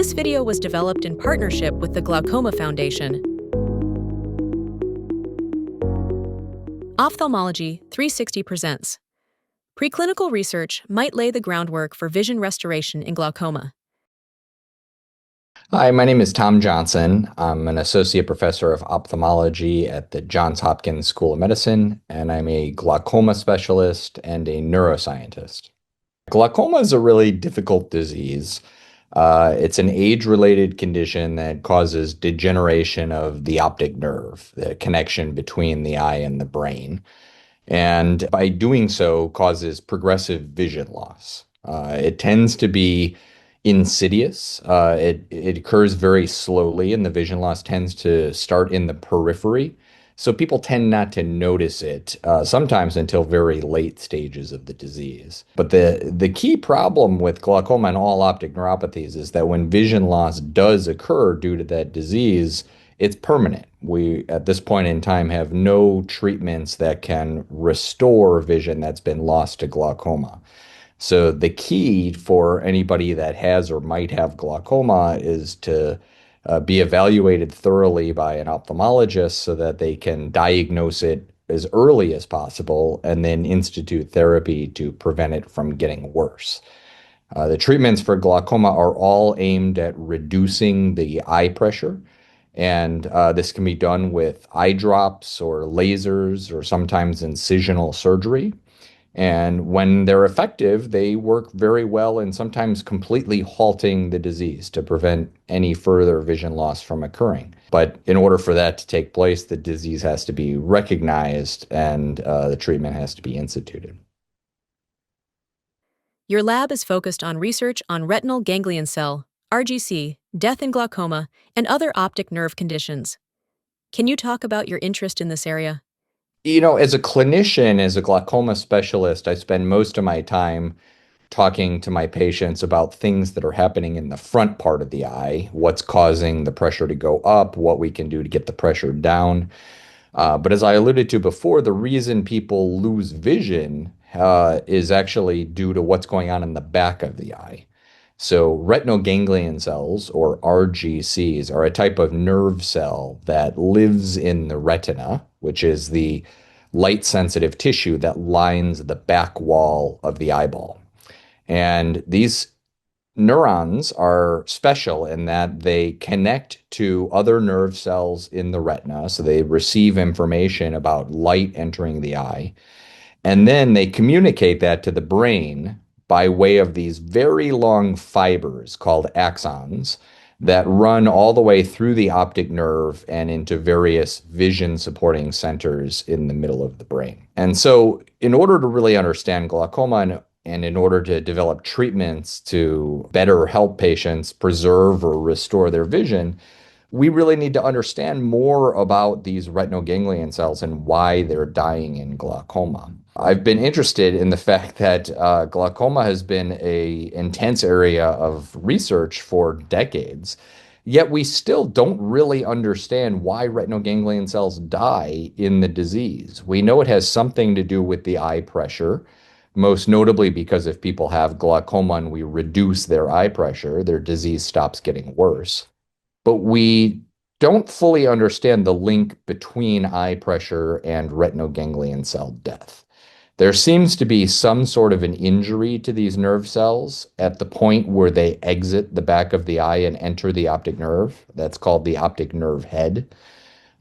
This video was developed in partnership with the Glaucoma Foundation. Ophthalmology 360 presents. Preclinical research might lay the groundwork for vision restoration in glaucoma. Hi, my name is Tom Johnson. I'm an associate professor of ophthalmology at the Johns Hopkins School of Medicine, and I'm a glaucoma specialist and a neuroscientist. Glaucoma is a really difficult disease. It's an age-related condition that causes degeneration of the optic nerve, the connection between the eye and the brain, and by doing so causes progressive vision loss. It tends to be insidious. It occurs very slowly, and the vision loss tends to start in the periphery. So people tend not to notice it sometimes until very late stages of the disease. But the key problem with glaucoma and all optic neuropathies is that when vision loss does occur due to that disease, it's permanent. We, at this point in time, have no treatments that can restore vision that's been lost to glaucoma. So the key for anybody that has or might have glaucoma is to be evaluated thoroughly by an ophthalmologist so that they can diagnose it as early as possible and then institute therapy to prevent it from getting worse. The treatments for glaucoma are all aimed at reducing the eye pressure, and this can be done with eye drops or lasers or sometimes incisional surgery. And when they're effective, they work very well in sometimes completely halting the disease to prevent any further vision loss from occurring. But in order for that to take place, the disease has to be recognized and the treatment has to be instituted. Your lab is focused on research on retinal ganglion cell, RGC, death in glaucoma, and other optic nerve conditions. Can you talk about your interest in this area? You know, as a clinician, as a glaucoma specialist, I spend most of my time talking to my patients about things that are happening in the front part of the eye, what's causing the pressure to go up, what we can do to get the pressure down. But as I alluded to before, the reason people lose vision is actually due to what's going on in the back of the eye. So retinal ganglion cells, or RGCs, are a type of nerve cell that lives in the retina, which is the light-sensitive tissue that lines the back wall of the eyeball. And these neurons are special in that they connect to other nerve cells in the retina, so they receive information about light entering the eye. And then they communicate that to the brain by way of these very long fibers called axons that run all the way through the optic nerve and into various vision supporting centers in the middle of the brain. And so in order to really understand glaucoma and in order to develop treatments to better help patients preserve or restore their vision, we really need to understand more about these retinal ganglion cells and why they're dying in glaucoma. I've been interested in the fact that glaucoma has been an intense area of research for decades, yet we still don't really understand why retinal ganglion cells die in the disease. We know it has something to do with the eye pressure, most notably because if people have glaucoma and we reduce their eye pressure, their disease stops getting worse. But we don't fully understand the link between eye pressure and retinal ganglion cell death. There seems to be some sort of an injury to these nerve cells at the point where they exit the back of the eye and enter the optic nerve. That's called the optic nerve head.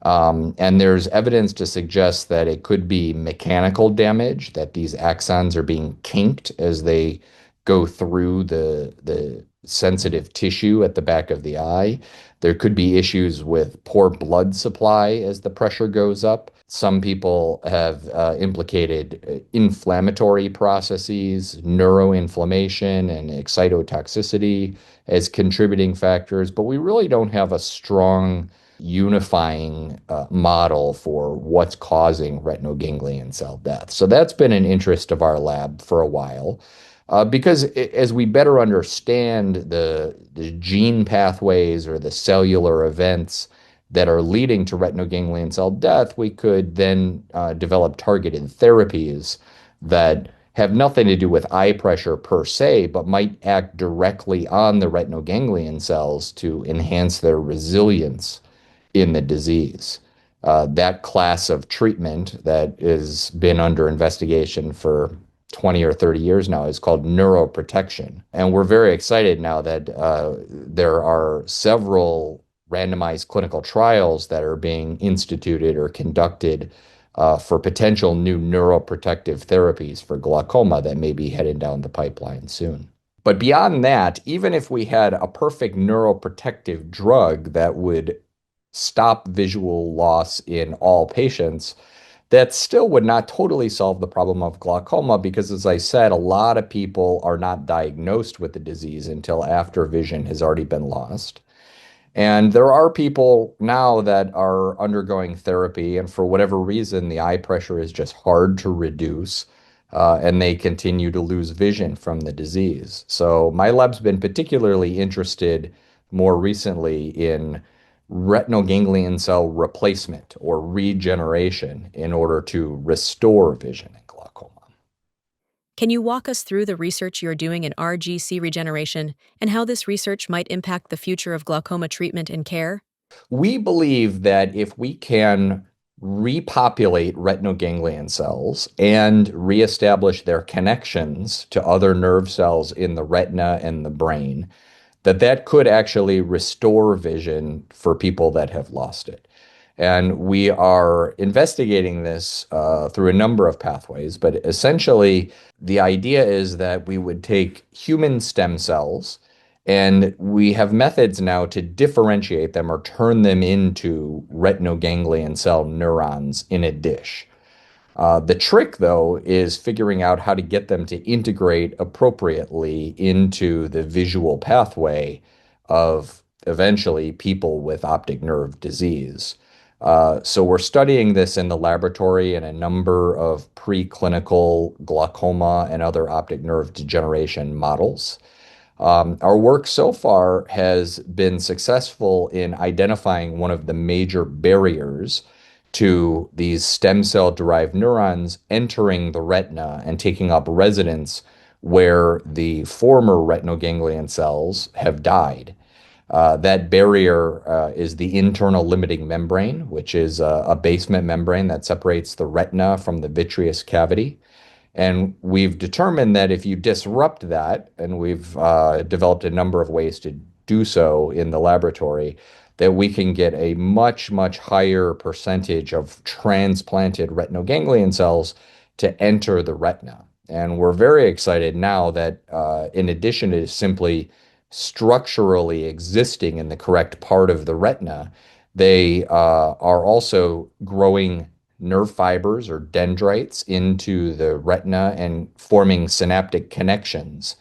And there's evidence to suggest that it could be mechanical damage, that these axons are being kinked as they go through the sensitive tissue at the back of the eye. There could be issues with poor blood supply as the pressure goes up. Some people have implicated inflammatory processes, neuroinflammation, and excitotoxicity as contributing factors, but we really don't have a strong unifying model for what's causing retinal ganglion cell death. So that's been an interest of our lab for a while. Because as we better understand the gene pathways or the cellular events that are leading to retinal ganglion cell death, we could then develop targeted therapies that have nothing to do with eye pressure per se, but might act directly on the retinal ganglion cells to enhance their resilience in the disease. That class of treatment that has been under investigation for 20 or 30 years now is called neuroprotection. And we're very excited now that there are several randomized clinical trials that are being instituted or conducted for potential new neuroprotective therapies for glaucoma that may be headed down the pipeline soon. But beyond that, even if we had a perfect neuroprotective drug that would stop visual loss in all patients, that still would not totally solve the problem of glaucoma because, as I said, a lot of people are not diagnosed with the disease until after vision has already been lost. And there are people now that are undergoing therapy, and for whatever reason, the eye pressure is just hard to reduce, and they continue to lose vision from the disease. So my lab's been particularly interested more recently in retinal ganglion cell replacement or regeneration in order to restore vision in glaucoma. Can you walk us through the research you're doing in RGC regeneration and how this research might impact the future of glaucoma treatment and care? We believe that if we can repopulate retinal ganglion cells and reestablish their connections to other nerve cells in the retina and the brain, that could actually restore vision for people that have lost it. And we are investigating this through a number of pathways, but essentially the idea is that we would take human stem cells and we have methods now to differentiate them or turn them into retinal ganglion cell neurons in a dish. The trick, though, is figuring out how to get them to integrate appropriately into the visual pathway of eventually people with optic nerve disease. So we're studying this in the laboratory in a number of preclinical glaucoma and other optic nerve degeneration models. Our work so far has been successful in identifying one of the major barriers to these stem cell derived neurons entering the retina and taking up residence where the former retinal ganglion cells have died. That barrier is the internal limiting membrane, which is a basement membrane that separates the retina from the vitreous cavity. And we've determined that if you disrupt that, and we've developed a number of ways to do so in the laboratory, that we can get a much, much higher percentage of transplanted retinal ganglion cells to enter the retina. And we're very excited now that in addition to simply structurally existing in the correct part of the retina, they are also growing nerve fibers or dendrites into the retina and forming synaptic connections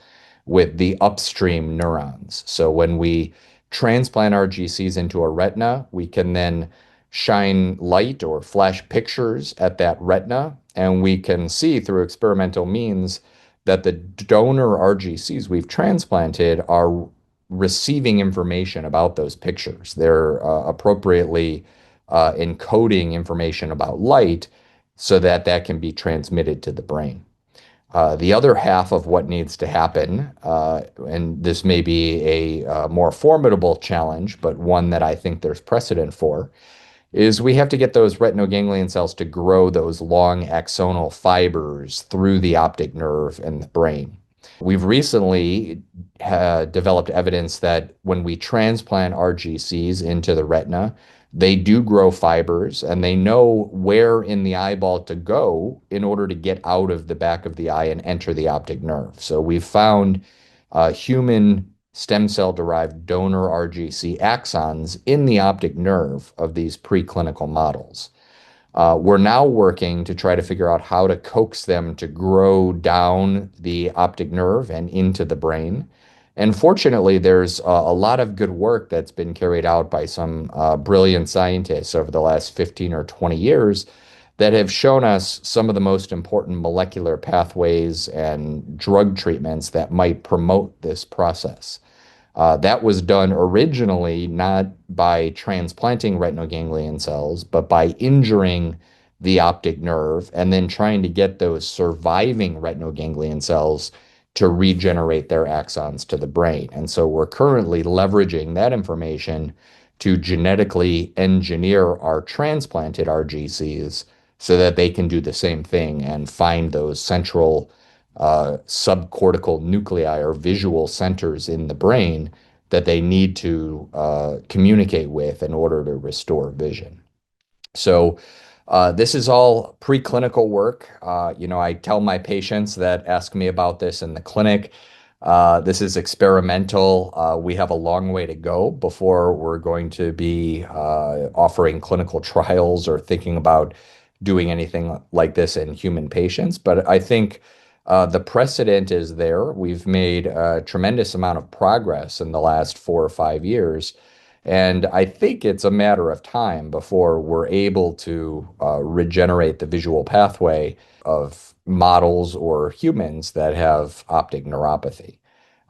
with the upstream neurons. So when we transplant RGCs into a retina, we can then shine light or flash pictures at that retina, and we can see through experimental means that the donor RGCs we've transplanted are receiving information about those pictures. They're appropriately encoding information about light so that can be transmitted to the brain. The other half of what needs to happen, and this may be a more formidable challenge, but one that I think there's precedent for, is we have to get those retinal ganglion cells to grow those long axonal fibers through the optic nerve and the brain. We've recently developed evidence that when we transplant RGCs into the retina, they do grow fibers and they know where in the eyeball to go in order to get out of the back of the eye and enter the optic nerve. So we've found human stem cell derived donor RGC axons in the optic nerve of these preclinical models. We're now working to try to figure out how to coax them to grow down the optic nerve and into the brain. And fortunately, there's a lot of good work that's been carried out by some brilliant scientists over the last 15 or 20 years that have shown us some of the most important molecular pathways and drug treatments that might promote this process. That was done originally not by transplanting retinal ganglion cells, but by injuring the optic nerve and then trying to get those surviving retinal ganglion cells to regenerate their axons to the brain. And so we're currently leveraging that information to genetically engineer our transplanted RGCs so that they can do the same thing and find those central subcortical nuclei or visual centers in the brain that they need to communicate with in order to restore vision. So this is all preclinical work. I tell my patients that ask me about this in the clinic, this is experimental. We have a long way to go before we're going to be offering clinical trials or thinking about doing anything like this in human patients. But I think the precedent is there. We've made a tremendous amount of progress in the last 4 or 5 years. And I think it's a matter of time before we're able to regenerate the visual pathway of models or humans that have optic neuropathy.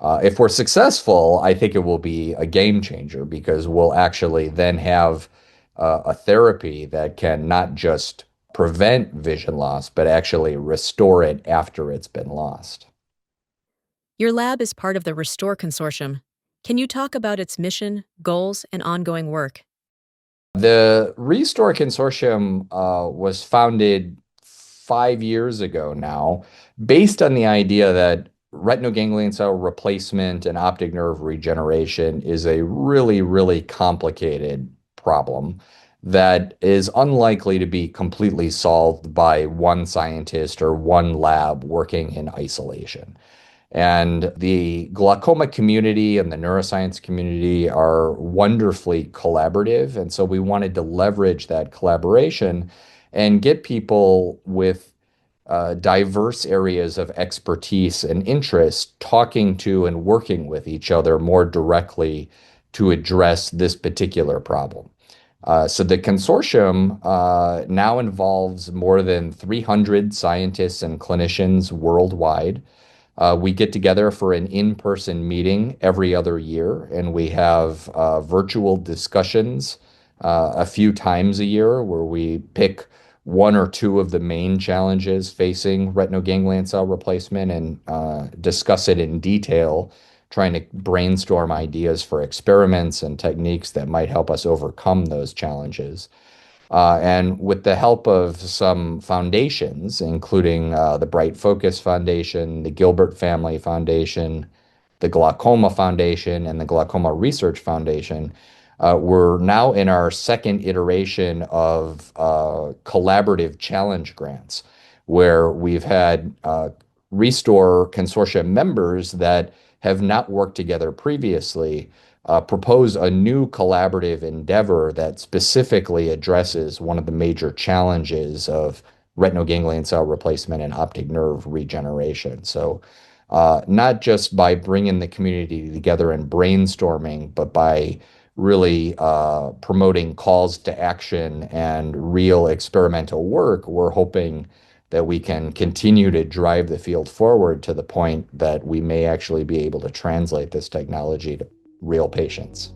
If we're successful, I think it will be a game changer because we'll actually then have a therapy that can not just prevent vision loss, but actually restore it after it's been lost. Your lab is part of the Restore Consortium. Can you talk about its mission, goals, and ongoing work? The Restore Consortium was founded 5 years ago now, based on the idea that retinal ganglion cell replacement and optic nerve regeneration is a really, really complicated problem that is unlikely to be completely solved by one scientist or one lab working in isolation. And the glaucoma community and the neuroscience community are wonderfully collaborative. And so we wanted to leverage that collaboration and get people with diverse areas of expertise and interest talking to and working with each other more directly to address this particular problem. So the consortium now involves more than 300 scientists and clinicians worldwide. We get together for an in-person meeting every other year, and we have virtual discussions a few times a year where we pick one or two of the main challenges facing retinal ganglion cell replacement and discuss it in detail, trying to brainstorm ideas for experiments and techniques that might help us overcome those challenges. And with the help of some foundations, including the Bright Focus Foundation, the Gilbert Family Foundation, the Glaucoma Foundation, and the Glaucoma Research Foundation, we're now in our second iteration of collaborative challenge grants, where we've had Restore Consortium members that have not worked together previously propose a new collaborative endeavor that specifically addresses one of the major challenges of retinal ganglion cell replacement and optic nerve regeneration. So, not just by bringing the community together and brainstorming, but by really promoting calls to action and real experimental work, we're hoping that we can continue to drive the field forward to the point that we may actually be able to translate this technology to real patients.